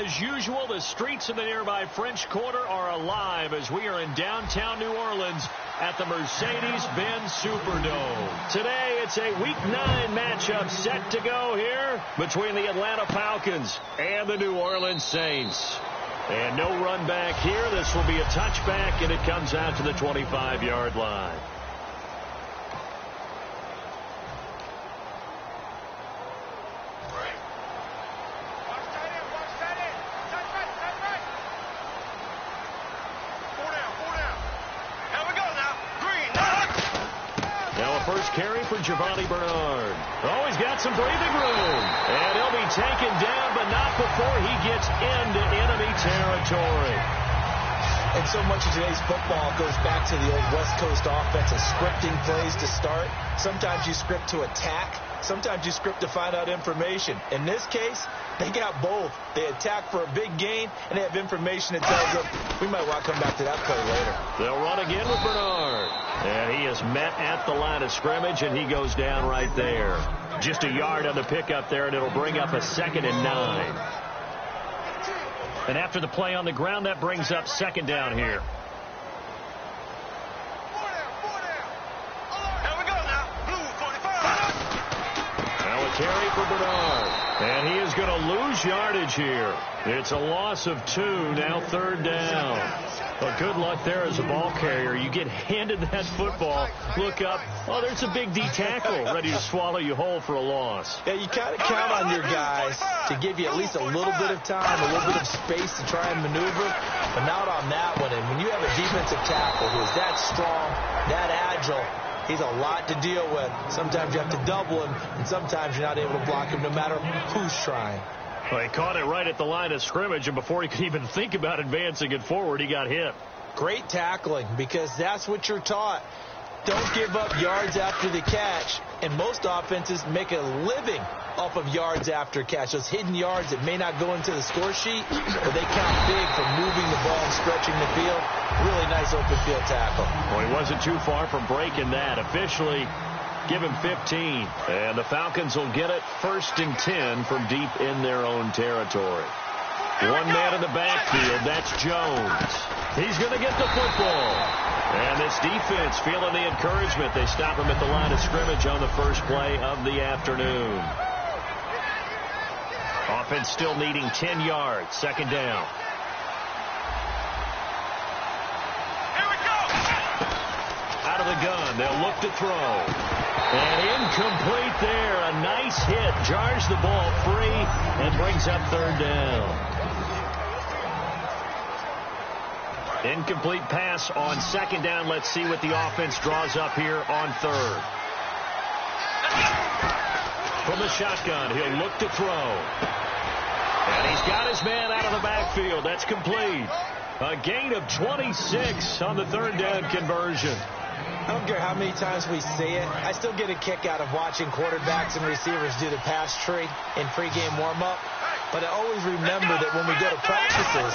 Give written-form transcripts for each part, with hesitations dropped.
As usual, the streets of the nearby French Quarter are alive as we are in downtown New Orleans at the Mercedes-Benz Superdome. Today, it's a Week 9 matchup set to go here between the Atlanta Falcons and the New Orleans Saints. And no run back here. This will be a touchback, and it comes out to the 25-yard line. First carry for Giovanni Bernard. Oh, he's got some breathing room. And he'll be taken down, but not before he gets into enemy territory. And so much of today's football goes back to the old West Coast offense of scripting plays to start. Sometimes you script to attack. Sometimes you script to find out information. In this case, they got both. They attack for a big gain, and they have information that tells them we might want to come back to that play later. They'll run again with Bernard. And he is met at the line of scrimmage, and he goes down right there. Just a yard on the pickup there, and it'll bring up a 2nd and 9. And after the play on the ground, that brings up 2nd down here. Carry for Bernard. And he is going to lose yardage here. It's a loss of 2, now 3rd down. But good luck there as a ball carrier. You get handed that football, look up, oh, there's a big D tackle ready to swallow you whole for a loss. Yeah, you kind of count on your guys to give you at least a little bit of time, a little bit of space to try and maneuver, but not on that one. And when you have a defensive tackle who is that strong, that agile, he's a lot to deal with. Sometimes you have to double him, and sometimes you're not able to block him no matter who's trying. Well, he caught it right at the line of scrimmage, and before he could even think about advancing it forward, he got hit. Great tackling, because that's what you're taught. Don't give up yards after the catch, and most offenses make a living off of yards after catch. Those hidden yards that may not go into the score sheet, but they count big for moving the ball and stretching the field. Really nice open field tackle. Well, he wasn't too far from breaking that. Officially, give him 15. And the Falcons will get it 1st and 10 from deep in their own territory. One man in the backfield, that's Jones. He's going to get the football. And this defense feeling the encouragement. They stop him at the line of scrimmage on the first play of the afternoon. Offense still needing 10 yards. 2nd down. Here we go. Out of the gun. They'll look to throw. And incomplete there. A nice hit. Jars the ball free and brings up 3rd down. Incomplete pass on 2nd down. Let's see what the offense draws up here on 3rd. From the shotgun, he'll look to throw. And he's got his man out of the backfield. That's complete. A gain of 26 on the 3rd down conversion. I don't care how many times we see it. I still get a kick out of watching quarterbacks and receivers do the pass tree in pregame warm-up. But I always remember that when we go to practices,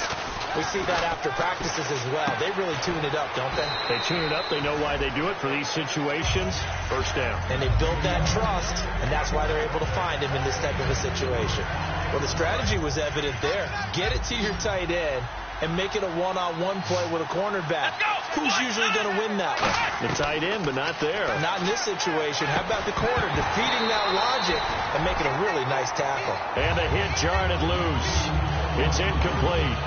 we see that after practices as well. They really tune it up, don't they? They tune it up. They know why they do it for these situations. 1st down. And they build that trust, and that's why they're able to find him in this type of a situation. Well, the strategy was evident there. Get it to your tight end and make it a one-on-one play with a cornerback. Who's usually going to win that one? The tight end, but not there. Not in this situation. How about the corner defeating that logic and making a really nice tackle? And a hit jarred it loose. It's incomplete.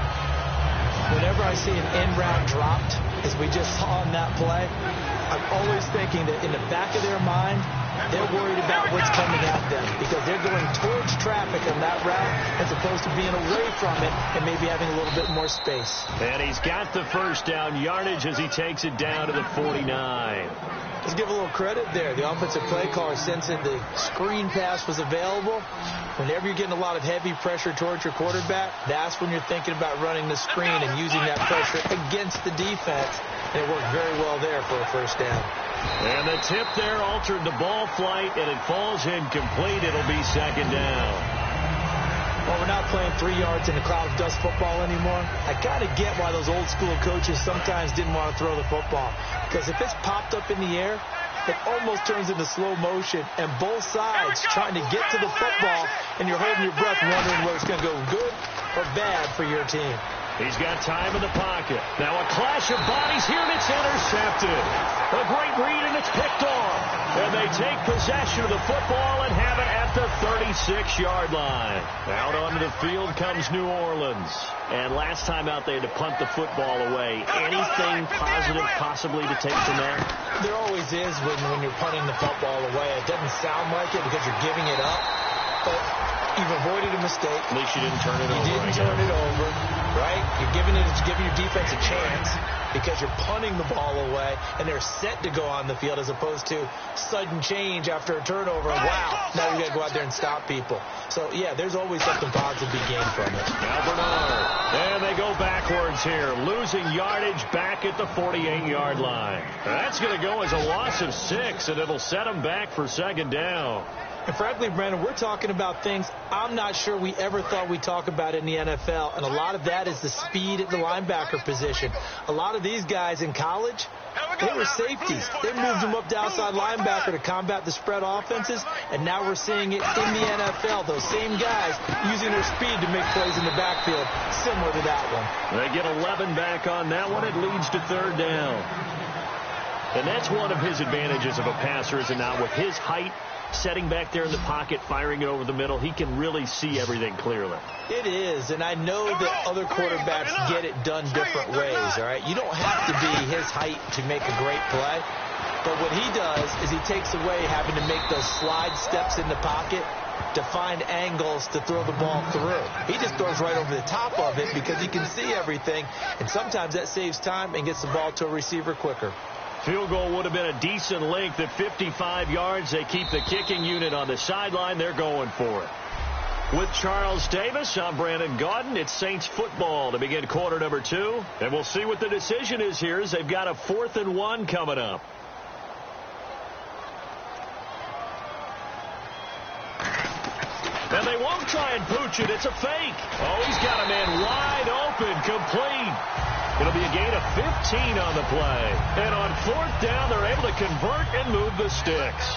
Whenever I see an end round dropped, as we just saw in that play, I'm always thinking that in the back of their mind, they're worried about what's coming at them because they're going towards traffic on that route as opposed to being away from it and maybe having a little bit more space. And he's got the 1st down yardage as he takes it down to the 49. Let's give a little credit there. The offensive play caller, sensing the screen pass was available. Whenever you're getting a lot of heavy pressure towards your quarterback, that's when you're thinking about running the screen and using that pressure against the defense. And it worked very well there for a 1st down. And the tip there altered the ball flight, and it falls incomplete. It'll be 2nd down. Well, we're not playing 3 yards in a cloud of dust football anymore. I kind of get why those old school coaches sometimes didn't want to throw the football. Because if it's popped up in the air, it almost turns into slow motion, and both sides trying to get to the football, and you're holding your breath wondering whether it's going to go good or bad for your team. He's got time in the pocket. Now a clash of bodies here, and it's intercepted. A great read, and it's picked off. And they take possession of the football and have it at the 36-yard line. Out onto the field comes New Orleans. And last time out, they had to punt the football away. Anything positive possibly to take from that? There always is when you're punting the football away. It doesn't sound like it because you're giving it up, but you've avoided a mistake. At least you didn't turn it over. You didn't turn it over, right? You're giving your defense a chance because you're punting the ball away, and they're set to go on the field as opposed to sudden change after a turnover. And wow, now you got to go out there and stop people. So, yeah, there's always something positive to be gained from it. Now Bernard. And they go backwards here, losing yardage back at the 48-yard line. That's going to go as a loss of 6, and it'll set them back for second down. And frankly, Brandon, we're talking about things I'm not sure we ever thought we'd talk about in the NFL. And a lot of that is the speed at the linebacker position. A lot of these guys in college, they were safeties. They moved them up to outside linebacker to combat the spread offenses. And now we're seeing it in the NFL. Those same guys using their speed to make plays in the backfield, similar to that one. They get 11 back on that one. It leads to third down. And that's one of his advantages of a passer, is it not? With his height, setting back there in the pocket, firing it over the middle, he can really see everything clearly. It is, and I know that other quarterbacks get it done different ways, all right? You don't have to be his height to make a great play, but what he does is he takes away having to make those slide steps in the pocket to find angles to throw the ball through. He just throws right over the top of it because he can see everything, and sometimes that saves time and gets the ball to a receiver quicker. Field goal would have been a decent length at 55 yards. They keep the kicking unit on the sideline. They're going for it. With Charles Davis, I'm Brandon Gaudin. It's Saints football to begin quarter number 2. And we'll see what the decision is here, as they've got a 4th and 1 coming up. And they won't try and pooch it. It's a fake. Oh, he's got a man wide open, complete. It'll be a gain of 15 on the play. And on 4th down, they're able to convert and move the sticks.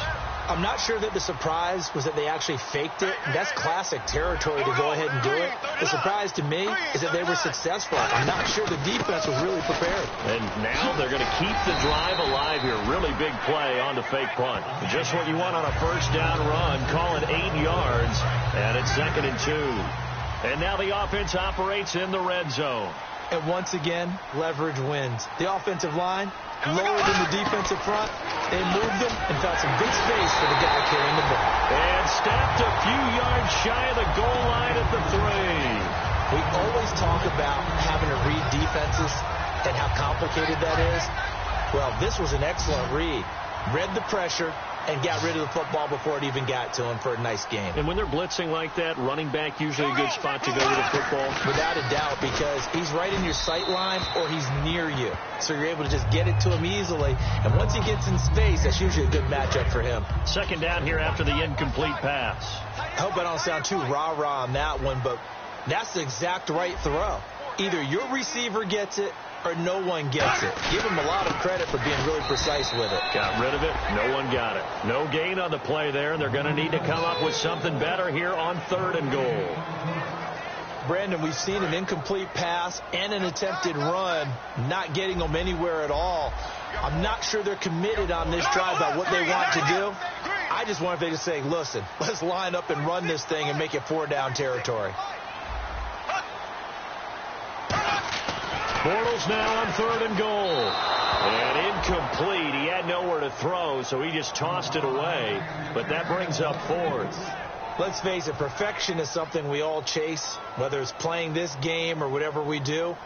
I'm not sure that the surprise was that they actually faked it. That's classic territory to go ahead and do it. The surprise to me is that they were successful. I'm not sure the defense was really prepared. And now they're going to keep the drive alive here. Really big play on the fake punt. Just what you want on a first down run. Call it 8 yards. And it's 2nd and 2. And now the offense operates in the red zone. And once again, leverage wins. The offensive line lower than the defensive front. They moved them and found some good space for the guy carrying the ball. And stopped a few yards shy of the goal line at the 3. We always talk about having to read defenses and how complicated that is. Well, this was an excellent read. Read the pressure and got rid of the football before it even got to him for a nice game. And when they're blitzing like that, running back usually a good spot to go with the football? Without a doubt, because he's right in your sight line or he's near you. So you're able to just get it to him easily. And once he gets in space, that's usually a good matchup for him. 2nd down here after the incomplete pass. I hope I don't sound too rah-rah on that one, but that's the exact right throw. Either your receiver gets it or no one gets it. Give him a lot of credit for being really precise with it. Got rid of it. No one got it. No gain on the play there. They're going to need to come up with something better here on 3rd and goal. Brandon, we've seen an incomplete pass and an attempted run, not getting them anywhere at all. I'm not sure they're committed on this drive about what they want to do. I just wonder if they just say, listen, let's line up and run this thing and make it 4-down territory. Bortles now on 3rd and goal. And incomplete. He had nowhere to throw, so he just tossed it away. But that brings up 4th. Let's face it, perfection is something we all chase, whether it's playing this game or whatever we do.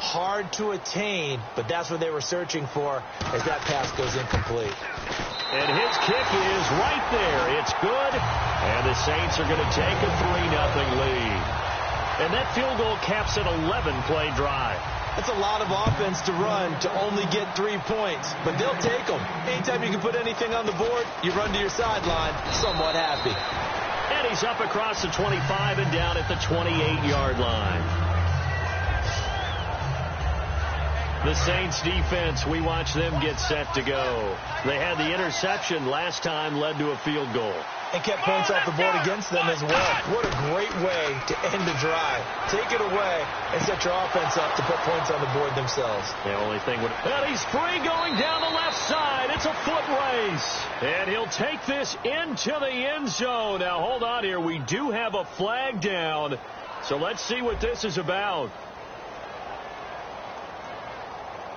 Hard to attain, but that's what they were searching for as that pass goes incomplete. And his kick is right there. It's good. And the Saints are going to take a 3-0 lead. And that field goal caps an 11-play drive. That's a lot of offense to run to only get 3 points, but they'll take them. Anytime you can put anything on the board, you run to your sideline somewhat happy. And he's up across the 25 and down at the 28-yard line. The Saints defense, we watch them get set to go. They had the interception last time, led to a field goal. And kept points off the board against them as well. What a great way to end the drive. Take it away and set your offense up to put points on the board themselves. The only thing would... And he's free going down the left side. It's a foot race. And he'll take this into the end zone. Now, hold on here. We do have a flag down. So let's see what this is about.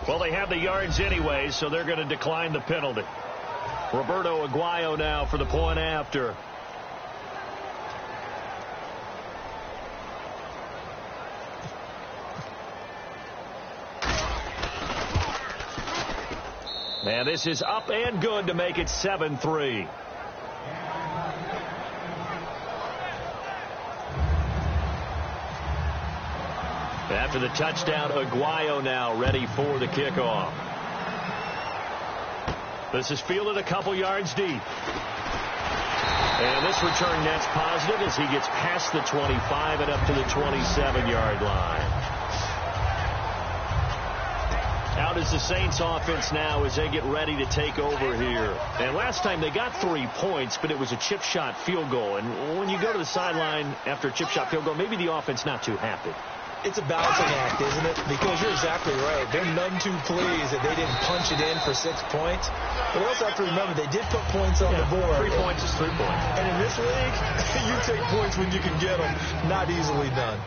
Well, they have the yards anyway, so they're going to decline the penalty. Roberto Aguayo now for the point after. And this is up and good to make it 7-3. After the touchdown, Aguayo now ready for the kickoff. This is fielded a couple yards deep. And this return net's positive as he gets past the 25 and up to the 27-yard line. Out is the Saints offense now as they get ready to take over here. And last time they got 3 points, but it was a chip shot field goal. And when you go to the sideline after a chip shot field goal, maybe the offense not too happy. It's a balancing act, isn't it? Because you're exactly right. They're none too pleased that they didn't punch it in for 6 points. But they also have to remember they did put points on the board. 3 points is 3 points. And in this league, you take points when you can get them. Not easily done.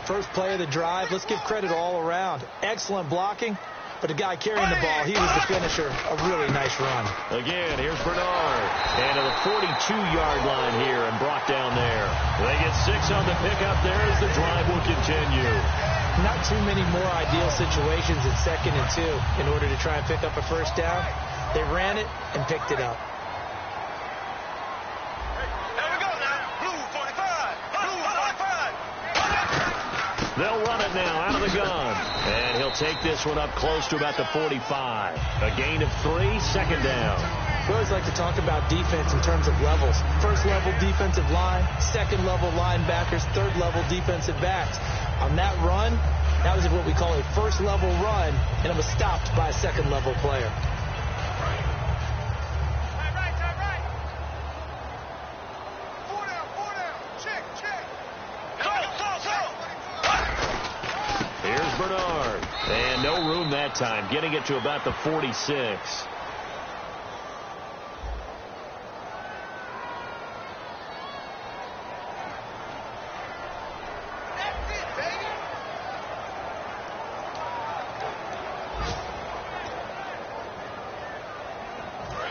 First play of the drive. Let's give credit all around. Excellent blocking. But the guy carrying the ball, he was the finisher. A really nice run. Again, here's Bernard. And to the 42-yard line here and brought down there. They get 6 on the pickup there as the drive will continue. Not too many more ideal situations at 2nd and 2 in order to try and pick up a first down. They ran it and picked it up. There we go now. Blue 45. Blue 45. They'll run it now out of the gun. And he'll take this one up close to about the 45. A gain of 3, second down. We always like to talk about defense in terms of levels. First level defensive line, second level linebackers, third level defensive backs. On that run, that was what we call a first level run, and it was stopped by a second level player. Bernard. And no room that time, getting it to about the 46.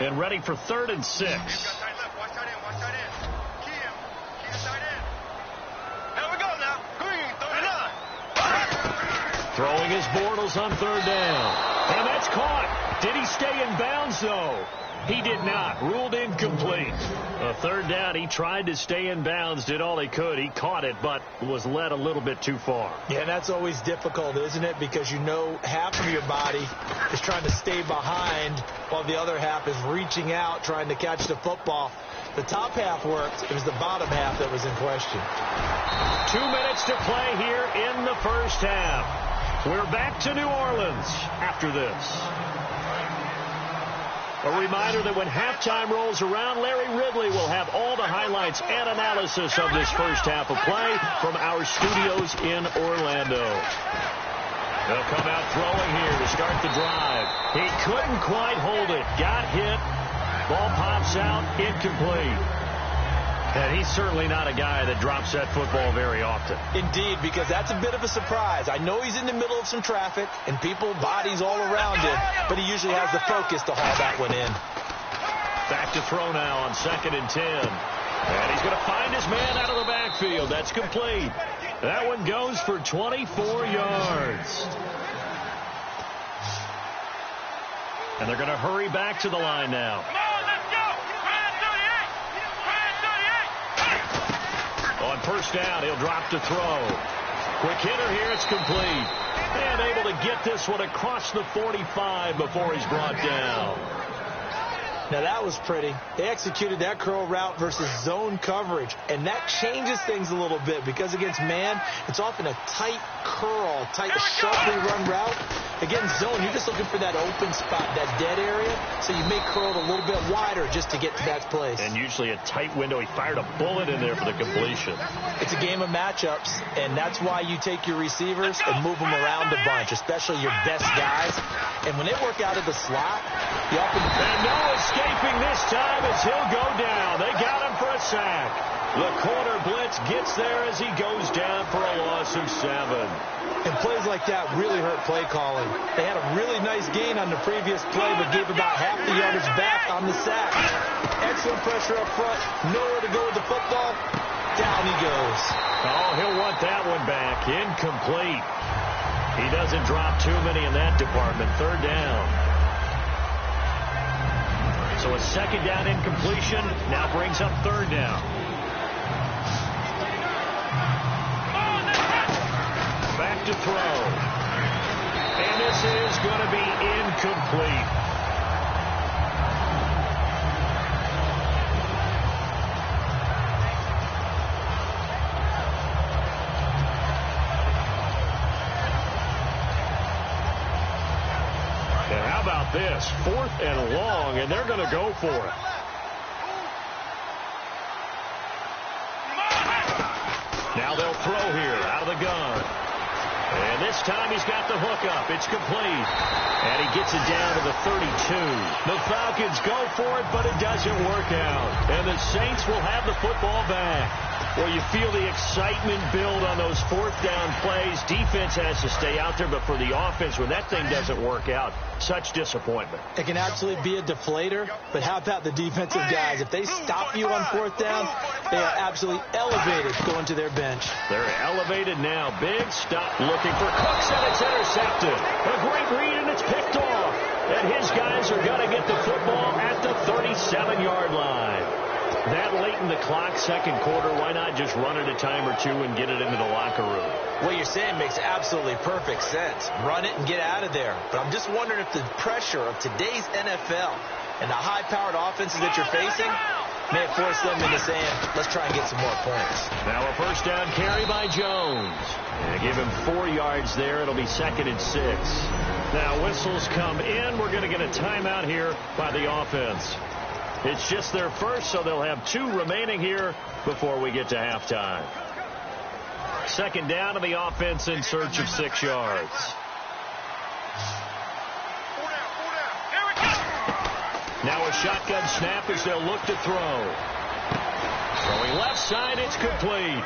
And ready for 3rd and 6. Throwing his Bortles on 3rd down. And that's caught. Did he stay in bounds, though? He did not. Ruled incomplete. A 3rd down, he tried to stay in bounds, did all he could. He caught it, but was led a little bit too far. Yeah, that's always difficult, isn't it? Because you know half of your body is trying to stay behind while the other half is reaching out, trying to catch the football. The top half worked. It was the bottom half that was in question. 2 minutes to play here in the first half. We're back to New Orleans after this. A reminder that when halftime rolls around, Larry Ridley will have all the highlights and analysis of this first half of play from our studios in Orlando. They'll come out throwing here to start the drive. He couldn't quite hold it. Got hit. Ball pops out. Incomplete. And he's certainly not a guy that drops that football very often. Indeed, because that's a bit of a surprise. I know he's in the middle of some traffic and people, bodies all around him, but he usually has the focus to haul that one in. Back to throw now on 2nd and 10. And he's going to find his man out of the backfield. That's complete. That one goes for 24 yards. And they're going to hurry back to the line now. On first down, he'll drop to throw. Quick hitter here, it's complete. And able to get this one across the 45 before he's brought down. Now that was pretty. They executed that curl route versus zone coverage, and that changes things a little bit because against man, it's often a tight curl, tight, sharply run route. Against zone, you're just looking for that open spot, that dead area, so you may curl it a little bit wider just to get to that place. And usually a tight window. He fired a bullet in there for the completion. It's a game of matchups, and that's why you take your receivers and move them around a bunch, especially your best guys. And when they work out of the slot, you often... And no escaping this time as he'll go down. They got him for a sack. The corner blitz gets there as he goes down for a loss of 7. And plays like that really hurt play calling. They had a really nice gain on the previous play, but gave about half the yardage back on the sack. Excellent pressure up front. Nowhere to go with the football. Down he goes. Oh, he'll want that one back. Incomplete. He doesn't drop too many in that department. 3rd down. So a 2nd down incompletion now brings up 3rd down. Back to throw. And this is going to be incomplete. And how about this? 4th and long, and they're going to go for it. Now they'll throw here out of the gun. And this time he's got the hook up. It's complete. And he gets it down to the 32. The Falcons go for it, but it doesn't work out. And the Saints will have the football back. Well, you feel the excitement build on those 4th down plays. Defense has to stay out there, but for the offense, when that thing doesn't work out, such disappointment. It can absolutely be a deflator, but how about the defensive guys? If they stop you on 4th down, they are absolutely elevated going to their bench. They're elevated now. Big stop looking for Cooks, and it's intercepted. A great read, and it's picked off. And his guys are going to get the football at the 37-yard line. That late in the clock, 2nd quarter, why not just run it a time or two and get it into the locker room? What you're saying makes absolutely perfect sense. Run it and get out of there. But I'm just wondering if the pressure of today's NFL and the high-powered offenses that you're facing may have forced them into saying, let's try and get some more points. Now a 1st down carry by Jones. And give him 4 yards there. It'll be 2nd and 6. Now whistles come in. We're going to get a timeout here by the offense. It's just their first, so they'll have 2 remaining here before we get to halftime. 2nd down to the offense in search of 6 yards. Now a shotgun snap as they'll look to throw. Throwing left side, it's complete.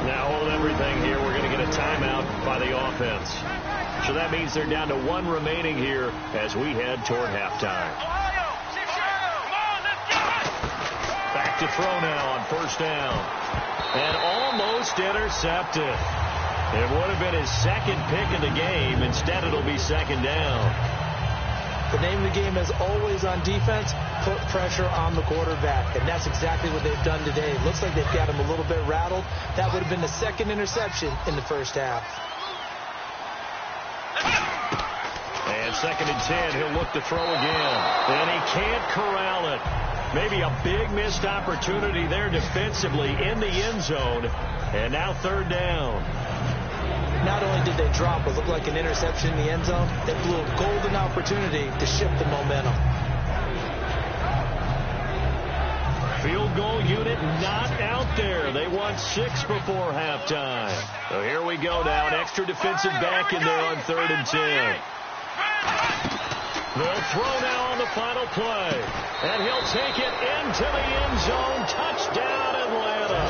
Now hold everything here. We're going to get a timeout by the offense. So that means they're down to 1 remaining here as we head toward halftime. Back to throw now on 1st down. And almost intercepted. It would have been his 2nd pick of the game. Instead, it'll be 2nd down. The name of the game is always on defense, put pressure on the quarterback. And that's exactly what they've done today. Looks like they've got him a little bit rattled. That would have been the 2nd interception in the 1st half. And 2nd and 10, he'll look to throw again. And he can't corral it. Maybe a big missed opportunity there defensively in the end zone. And now 3rd down. Not only did they drop what looked like an interception in the end zone, they blew a golden opportunity to shift the momentum. Field goal unit not out there. They want 6 before halftime. So here we go now. An extra defensive back in there on 3rd and 10. They'll throw now on the final play. And he'll take it into the end zone. Touchdown, Atlanta.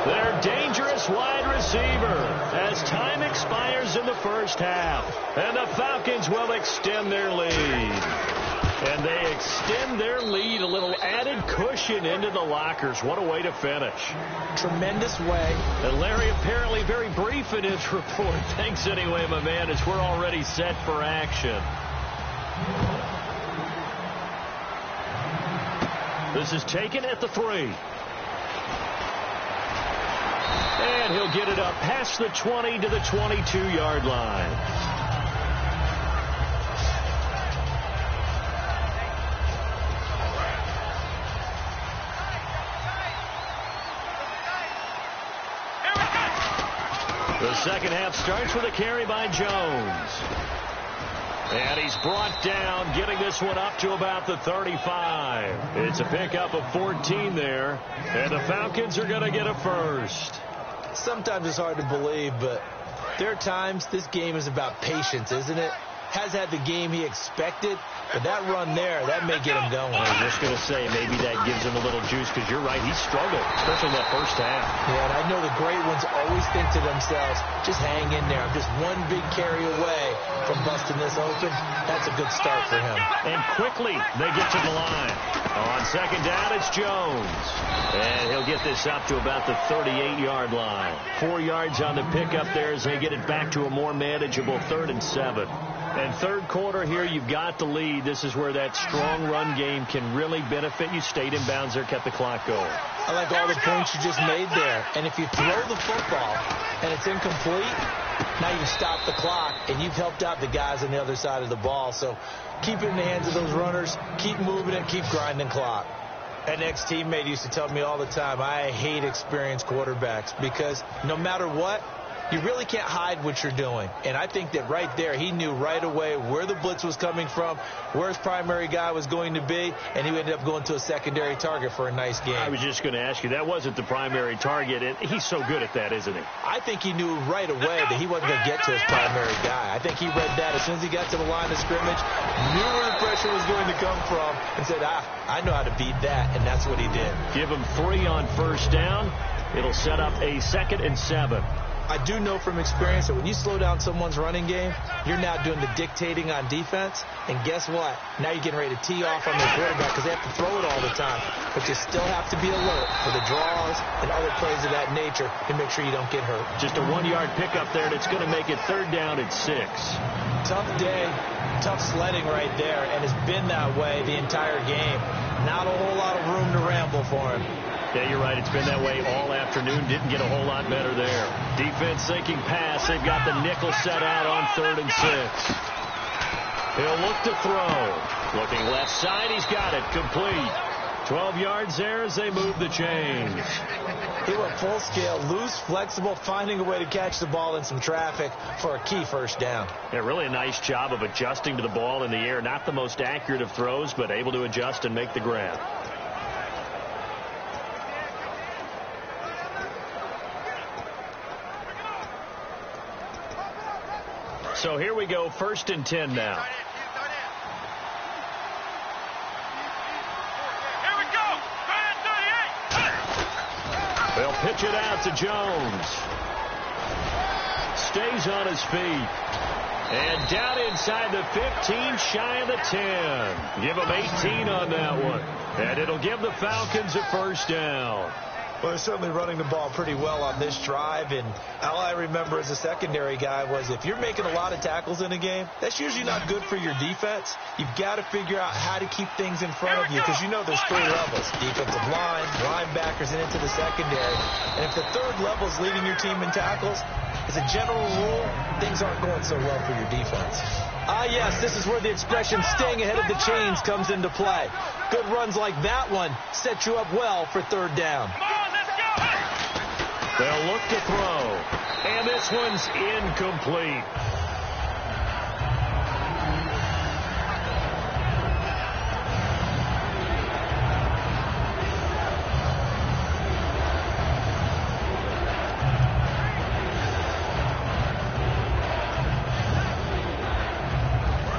Their dangerous wide receiver as time expires in the 1st half. And the Falcons will extend their lead. And they extend their lead, a little added cushion into the lockers. What a way to finish. Tremendous way. And Larry apparently very brief in his report. Thanks anyway, my man, as we're already set for action. This is taken at the 3. And he'll get it up past the 20 to the 22-yard line. second half starts with a carry by Jones. And he's brought down, getting this one up to about the 35. It's a pickup of 14 there, and the Falcons are going to get a first. Sometimes it's hard to believe, but there are times this game is about patience, isn't it? Has had the game he expected, but that run there, that may get him going. I was just going to say, maybe that gives him a little juice, because you're right, he struggled, especially that first half. Yeah, and I know the great ones always think to themselves, just hang in there. I'm just one big carry away from busting this open. That's a good start for him. And quickly, they get to the line. On second down, it's Jones. And he'll get this up to about the 38-yard line. 4 yards on the pickup there as they get it back to a more manageable 3rd and 7. And third quarter here, you've got the lead. This is where that strong run game can really benefit you. Stayed in bounds there, kept the clock going. I like all the points you just made there. And if you throw the football and it's incomplete, now you stop the clock and you've helped out the guys on the other side of the ball. So keep it in the hands of those runners. Keep moving it. Keep grinding clock. An ex-teammate used to tell me all the time, I hate experienced quarterbacks because no matter what, you really can't hide what you're doing. And I think that right there, he knew right away where the blitz was coming from, where his primary guy was going to be, and he ended up going to a secondary target for a nice game. I was just going to ask you, that wasn't the primary target. And he's so good at that, isn't he? I think he knew right away that he wasn't going to get to his primary guy. I think he read that as soon as he got to the line of scrimmage, knew where the pressure was going to come from, and said, I know how to beat that, and that's what he did. Give him 3 on first down. It'll set up a 2nd and 7. I do know from experience that when you slow down someone's running game, you're now doing the dictating on defense. And guess what? Now you're getting ready to tee off on their quarterback because they have to throw it all the time. But you still have to be alert for the draws and other plays of that nature to make sure you don't get hurt. Just a 1-yard pickup there, and it's going to make it 3rd down and 6. Tough day, tough sledding right there, and it's been that way the entire game. Not a whole lot of room to ramble for him. Yeah, you're right. It's been that way all afternoon. Didn't get a whole lot better there. Defense thinking pass. They've got the nickel set out on 3rd and 6. He'll look to throw. Looking left side. He's got it. Complete. 12 yards there as they move the chains. He went full scale, loose, flexible, finding a way to catch the ball in some traffic for a key first down. Yeah, really a nice job of adjusting to the ball in the air. Not the most accurate of throws, but able to adjust and make the grab. So here we go, 1st and 10 now. Here we go. 38. They'll pitch it out to Jones. Stays on his feet. And down inside the 15, shy of the 10. Give him 18 on that one. And it'll give the Falcons a first down. Well, they're certainly running the ball pretty well on this drive, and all I remember as a secondary guy was if you're making a lot of tackles in a game, that's usually not good for your defense. You've got to figure out how to keep things in front of you because you know there's 3 levels, defensive line, linebackers, and into the secondary. And if the 3rd level is leading your team in tackles, as a general rule, things aren't going so well for your defense. Ah, yes, this is where the expression staying ahead of the chains comes into play. Good runs like that one set you up well for 3rd down. They'll look to throw. And this one's incomplete.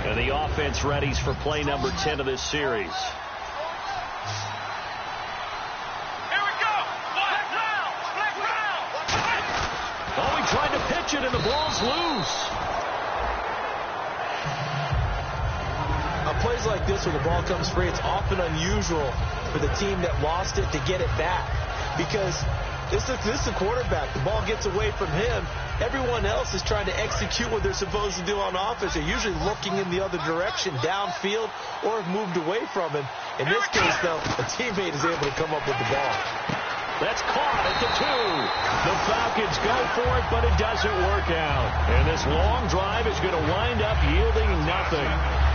And the offense readies for play number 10 of this series. Trying to pitch it, and the ball's loose. Plays like this where the ball comes free, it's often unusual for the team that lost it to get it back because this is the quarterback. The ball gets away from him. Everyone else is trying to execute what they're supposed to do on offense. They're usually looking in the other direction, downfield, or have moved away from him. In this case, though, a teammate is able to come up with the ball. That's caught at the 2. The Falcons go for it, but it doesn't work out. And this long drive is going to wind up yielding nothing.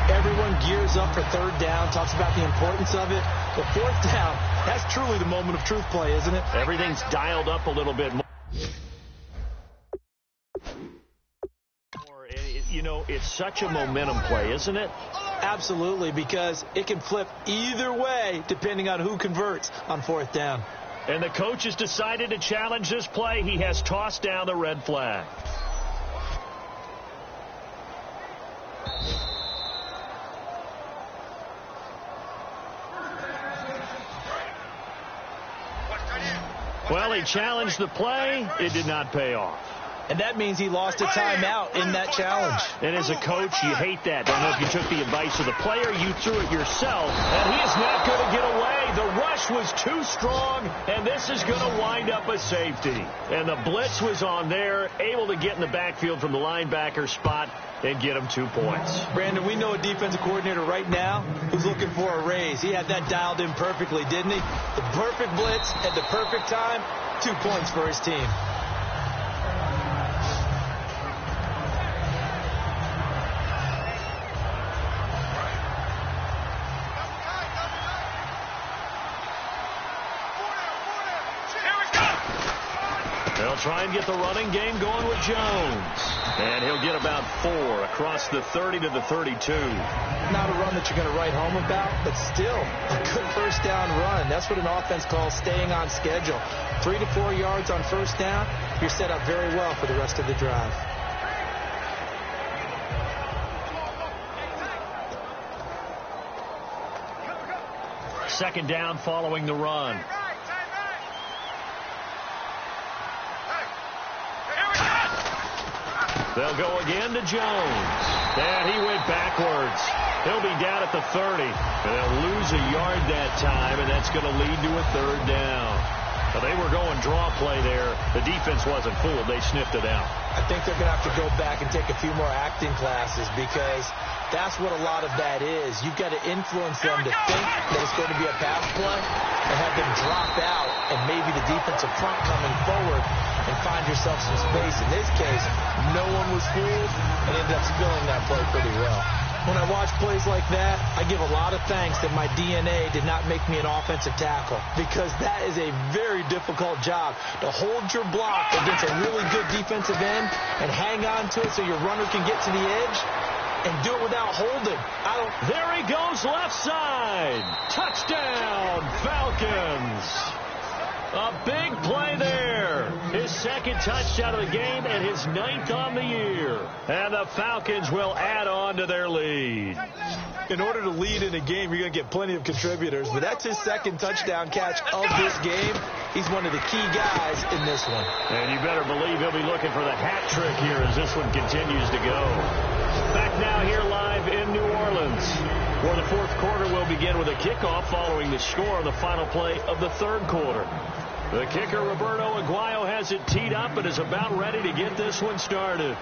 Everyone gears up for 3rd down, talks about the importance of it. But 4th down, that's truly the moment of truth play, isn't it? Everything's dialed up a little bit more. know, it's such a momentum play, isn't it? Absolutely, because it can flip either way depending on who converts on fourth down. And the coach has decided to challenge this play. He has tossed down the red flag. Well, he challenged the play. It did not pay off. And that means he lost a timeout in that challenge. And as a coach, you hate that. Don't know if you took the advice of the player, you threw it yourself. And he is not going to get away. The rush was too strong, and this is going to wind up a safety. And the blitz was on there, able to get in the backfield from the linebacker spot and get him 2 points. Brandon, we know a defensive coordinator right now who's looking for a raise. He had that dialed in perfectly, didn't he? The perfect blitz at the perfect time, 2 points for his team. They'll try and get the running game going with Jones. And he'll get about 4 across the 30 to the 32. Not a run that you're going to write home about, but still a good first down run. That's what an offense calls staying on schedule. 3 to 4 yards on first down, you're set up very well for the rest of the drive. Second down following the run. They'll go again to Jones. And he went backwards. He'll be down at the 30. And they'll lose a yard that time, and that's going to lead to a third down. But they were going draw play there. The defense wasn't fooled. They sniffed it out. I think they're going to have to go back and take a few more acting classes because that's what a lot of that is. You've got to influence them to think that it's going to be a pass play and have them drop out and maybe the defensive front coming forward and find yourself some space. In this case, no one was fooled and ended up spilling that play pretty well. When I watch plays like that, I give a lot of thanks that my DNA did not make me an offensive tackle because that is a very difficult job to hold your block against a really good defensive end and hang on to it so your runner can get to the edge and do it without holding. There he goes left side. Touchdown, Falcons. A big play there. His second touchdown of the game and his 9th on the year. And the Falcons will add on to their lead. In order to lead in a game, you're going to get plenty of contributors, but that's his second touchdown catch of this game. He's one of the key guys in this one. And you better believe he'll be looking for the hat trick here as this one continues to go. Back now here live in New Orleans, where the fourth quarter will begin with a kickoff following the score on the final play of the third quarter. The kicker, Roberto Aguayo, has it teed up and is about ready to get this one started.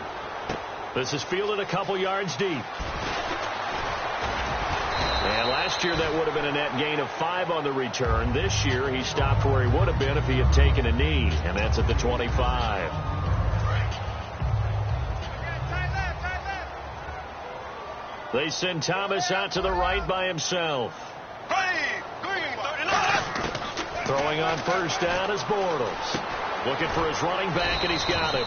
This is fielded a couple yards deep. And last year that would have been a net gain of 5 on the return. This year he stopped where he would have been if he had taken a knee, and that's at the 25. They send Thomas out to the right by himself. Throwing on first down is Bortles. Looking for his running back, and he's got him.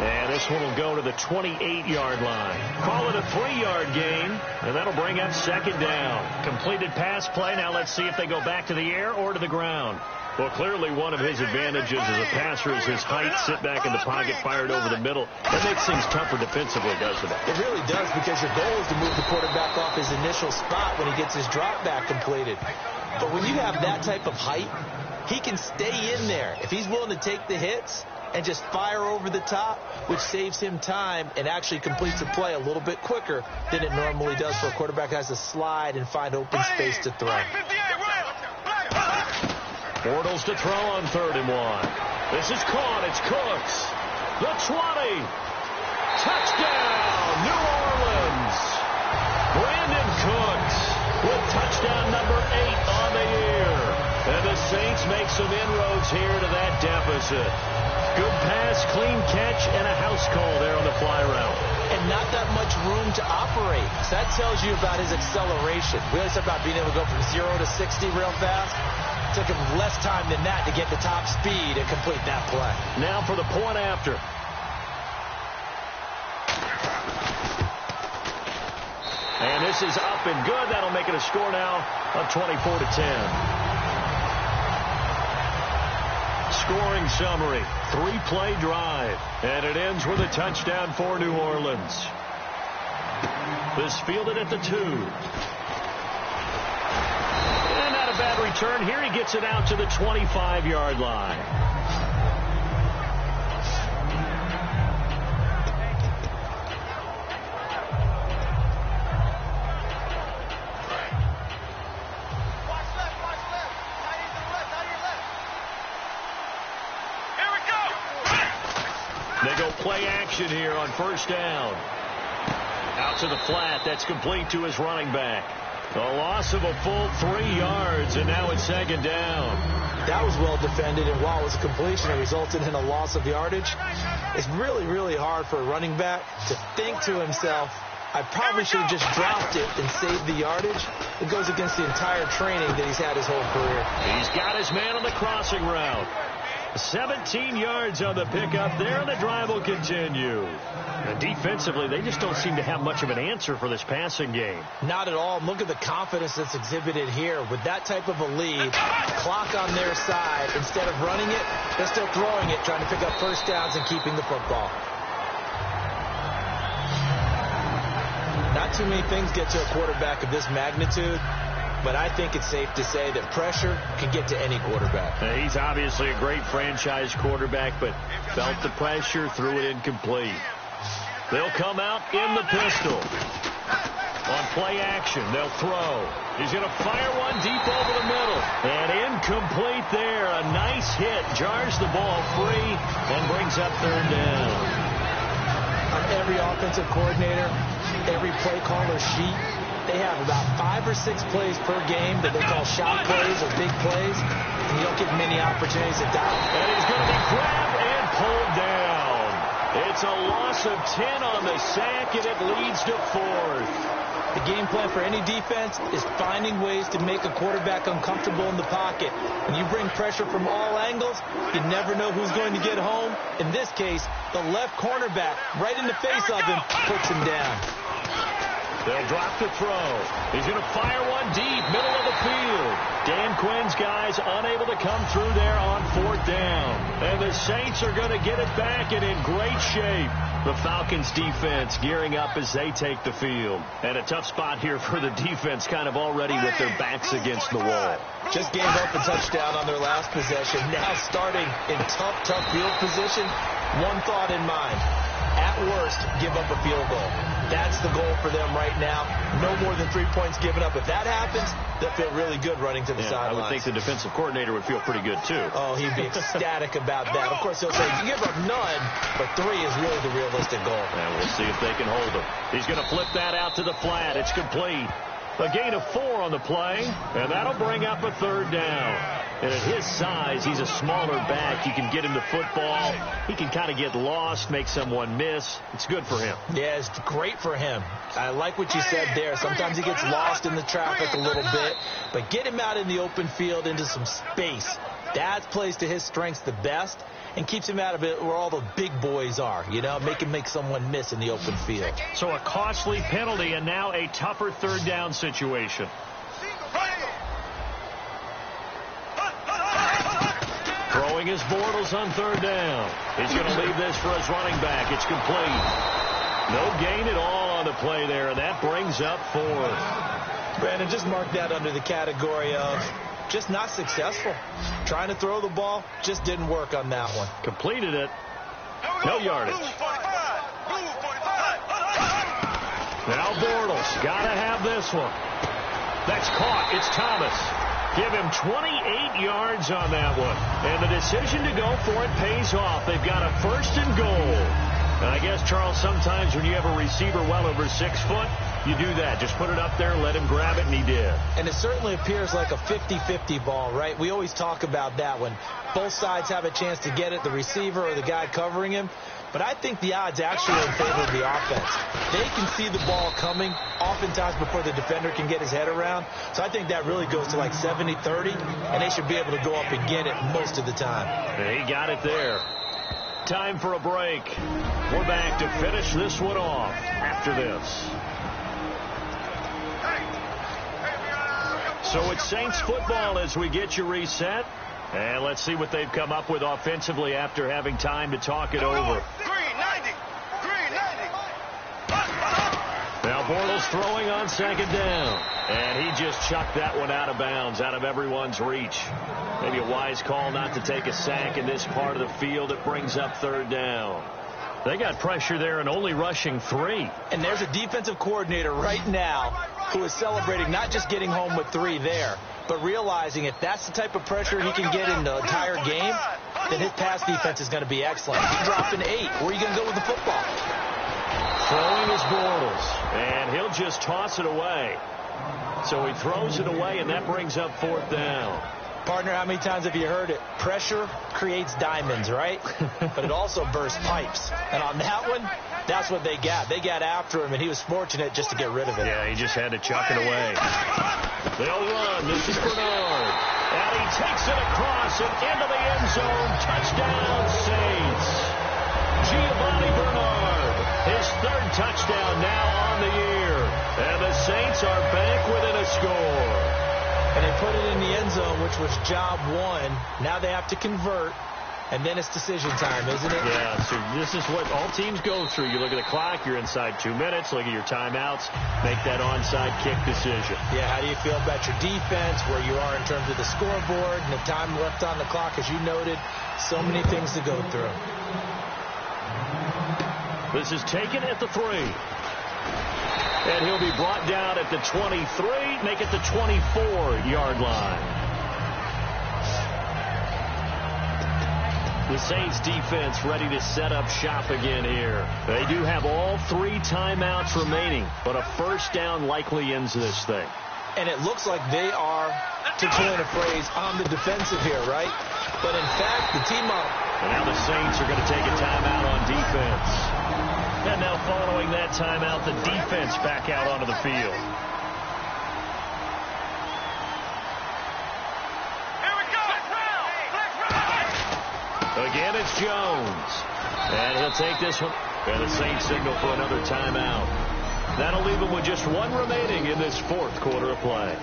And this one will go to the 28-yard line. Call it a 3-yard gain, and that'll bring up second down. Completed pass play. Now let's see if they go back to the air or to the ground. Well, clearly one of his advantages as a passer is his height. Sit back in the pocket, fired over the middle. That makes things tougher defensively, doesn't it? It really does, because your goal is to move the quarterback off his initial spot when he gets his drop back completed. But when you have that type of height, he can stay in there if he's willing to take the hits and just fire over the top, which saves him time and actually completes the play a little bit quicker than it normally does for a quarterback who has to slide and find open space to throw. Bortles to throw on 3rd and 1. This is caught. It's Cooks. The 20. Touchdown, New Orleans. Brandon Cooks with touchdown number 8 on the year. And the Saints make some inroads here to that deficit. Good pass, clean catch, and a house call there on the fly route. And not that much room to operate. So that tells you about his acceleration. We always talk about being able to go from 0 to 60 real fast. It took him less time than that to get the top speed and complete that play. Now for the point after. This is up and good. That'll make it a score now of 24-10. Scoring summary, 3-play drive, and it ends with a touchdown for New Orleans. This fielded at the 2. And not a bad return here. He gets it out to the 25-yard line. They go play action here on first down. Out to the flat. That's complete to his running back. A loss of a full 3 yards, and now it's second down. That was well defended, and while it was a completion, it resulted in a loss of yardage. It's really, really hard for a running back to think to himself, I probably should have just dropped it and saved the yardage. It goes against the entire training that he's had his whole career. He's got his man on the crossing route. 17 yards on the pickup there, and the drive will continue. And defensively, they just don't seem to have much of an answer for this passing game. Not at all. Look at the confidence that's exhibited here. With that type of a lead, clock on their side, instead of running it, they're still throwing it, trying to pick up first downs and keeping the football. Not too many things get to a quarterback of this magnitude, but I think it's safe to say that pressure can get to any quarterback. He's obviously a great franchise quarterback, but felt the pressure, threw it incomplete. They'll come out in the pistol. On play action, they'll throw. He's going to fire one deep over the middle. And incomplete there. A nice hit. Jars the ball free and brings up third down. On every offensive coordinator, every play caller sheet, they have about 5 or 6 plays per game that they call shot plays or big plays, and you don't get many opportunities to dial. And he's going to be grabbed and pulled down. It's a loss of 10 on the sack, and it leads to 4th. The game plan for any defense is finding ways to make a quarterback uncomfortable in the pocket. When you bring pressure from all angles, you never know who's going to get home. In this case, the left cornerback, right in the face of him, puts him down. They'll drop the throw. He's going to fire one deep, middle of the field. Dan Quinn's guys unable to come through there on 4th down. And the Saints are going to get it back and in great shape. The Falcons defense gearing up as they take the field. And a tough spot here for the defense, kind of already with their backs against the wall. Just gave up a touchdown on their last possession. Now starting in tough field position. One thought in mind. At worst, give up a field goal. That's the goal for them right now. No more than 3 points given up. If that happens, they'll feel really good running to the sidelines. I would think the defensive coordinator would feel pretty good, too. Oh, he'd be ecstatic about that. Of course, he'll say, you give up none, but 3 is really the realistic goal. And we'll see if they can hold him. He's going to flip that out to the flat. It's complete. A gain of 4 on the play, and that'll bring up a third down. And at his size, he's a smaller back. You can get him the football. He can kind of get lost, make someone miss. It's good for him. Yeah, it's great for him. I like what you said there. Sometimes he gets lost in the traffic a little bit, but get him out in the open field into some space. That plays to his strengths the best and keeps him out of it where all the big boys are, you know, make someone miss in the open field. So a costly penalty and now a tougher third down situation. Throwing his Bortles on third down. He's going to leave this for his running back. It's complete. No gain at all on the play there, and that brings up 4th. Brandon, just mark that under the category of just not successful. Trying to throw the ball just didn't work on that one. Completed it. No yardage. Now Bortles. Got to have this one. That's caught. It's Thomas. Give him 28 yards on that one. And the decision to go for it pays off. They've got a 1st and goal. And I guess, Charles, sometimes when you have a receiver well over 6 foot, you do that. Just put it up there, let him grab it, and he did. And it certainly appears like a 50-50 ball, right? We always talk about that when both sides have a chance to get it, the receiver or the guy covering him. But I think the odds actually are in favor of the offense. They can see the ball coming oftentimes before the defender can get his head around. So I think that really goes to like 70-30, and they should be able to go up and get it most of the time. And he got it there. Time for a break. We're back to finish this one off after this. So it's Saints football as we get you reset. And let's see what they've come up with offensively after having time to talk it over. Now Bortles throwing on second down. And he just chucked that one out of bounds, out of everyone's reach. Maybe a wise call not to take a sack in this part of the field. It brings up third down. They got pressure there and only rushing 3. And there's a defensive coordinator right now who is celebrating not just getting home with 3 there, but realizing if that's the type of pressure he can get in the entire game, then his pass defense is going to be excellent. He's dropping 8. Where are you going to go with the football? Throwing is Bortles, and he'll just toss it away. So he throws it away, and that brings up fourth down. Partner, how many times have you heard it? Pressure creates diamonds, right? But it also bursts pipes. And on that one, that's what they got. They got after him, and he was fortunate just to get rid of it. Yeah, he just had to chuck it away. They'll run. This is Bernard. And he takes it across and into the end zone. Touchdown, Saints. Giovanni Bernard, his 3rd touchdown now on the year. And the Saints are back within a score. And they put it in the end zone, which was job 1. Now they have to convert, and then it's decision time, isn't it? Yeah, so this is what all teams go through. You look at the clock, you're inside 2 minutes, look at your timeouts, make that onside kick decision. Yeah, how do you feel about your defense, where you are in terms of the scoreboard, and the time left on the clock, as you noted, so many things to go through. This is taken at the 3. And he'll be brought down at the 23, make it the 24-yard line. The Saints defense ready to set up shop again here. They do have all 3 timeouts remaining, but a first down likely ends this thing. And it looks like they are, to coin a phrase, on the defensive here, right? But in fact, the team up. And now the Saints are going to take a timeout on defense. And now following that timeout, the defense back out onto the field. Here we go. Again, it's Jones. And he'll take this one. And the Saints signal for another timeout. That'll leave them with just 1 remaining in this 4th quarter of play.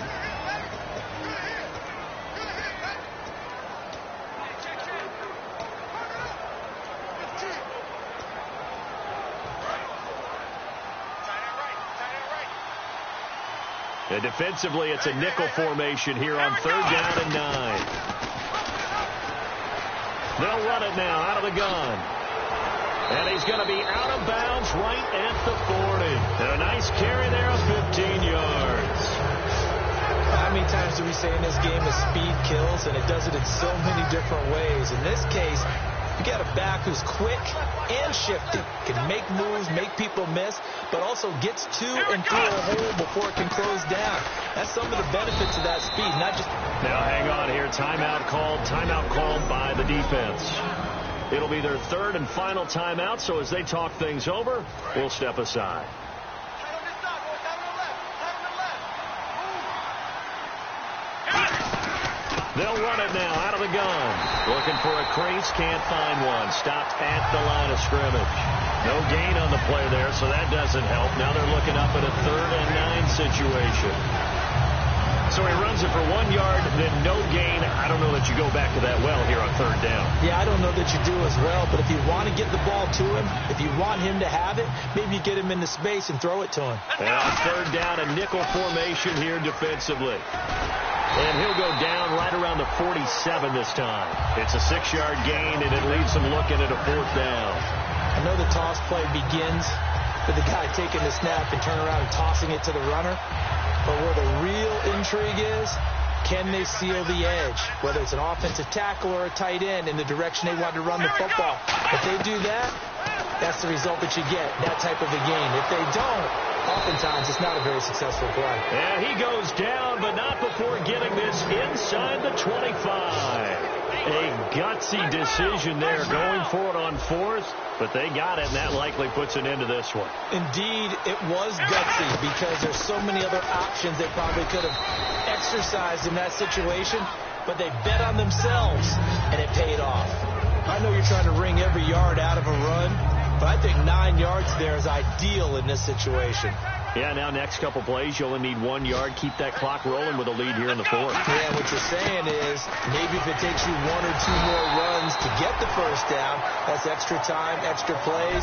And defensively, it's a nickel formation here on 3rd down and 9. They'll run it now out of the gun. And he's going to be out of bounds right at the 40. And a nice carry there of 15 yards. How many times do we say in this game that speed kills, and it does it in so many different ways? In this case, you got a back who's quick and shifty, can make moves, make people miss, but also gets to and through a hole before it can close down. That's some of the benefits of that speed, not just... Now hang on here, timeout called by the defense. It'll be their 3rd and final timeout, so as they talk things over, we'll step aside. They'll run it now out of the gun. Looking for a crease, can't find one. Stopped at the line of scrimmage. No gain on the play there, so that doesn't help. Now they're looking up at a 3rd and 9 situation. So he runs it for 1 yard, then no gain. I don't know that you go back to that well here on 3rd down. Yeah, I don't know that you do as well, but if you want to get the ball to him, if you want him to have it, maybe you get him into space and throw it to him. And on 3rd down, a nickel formation here defensively. And he'll go down right around the 47 this time. It's a 6-yard gain, and it leaves him looking at a 4th down. I know the toss play begins with the guy taking the snap and turning around and tossing it to the runner. But where the real intrigue is, can they seal the edge? Whether it's an offensive tackle or a tight end in the direction they want to run the football. If they do that, that's the result that you get, that type of a game. If they don't, oftentimes it's not a very successful play. And he goes down, but not before getting this inside the 25. A gutsy decision there, going for it on 4th, but they got it, and that likely puts an end to this one. Indeed, it was gutsy because there's so many other options they probably could have exercised in that situation, but they bet on themselves, and it paid off. I know you're trying to wring every yard out of a run, but I think 9 yards there is ideal in this situation. Yeah, now next couple plays, you only need 1 yard. Keep that clock rolling with a lead here in the fourth. Yeah, what you're saying is maybe if it takes you 1 or 2 more runs to get the first down, that's extra time, extra plays.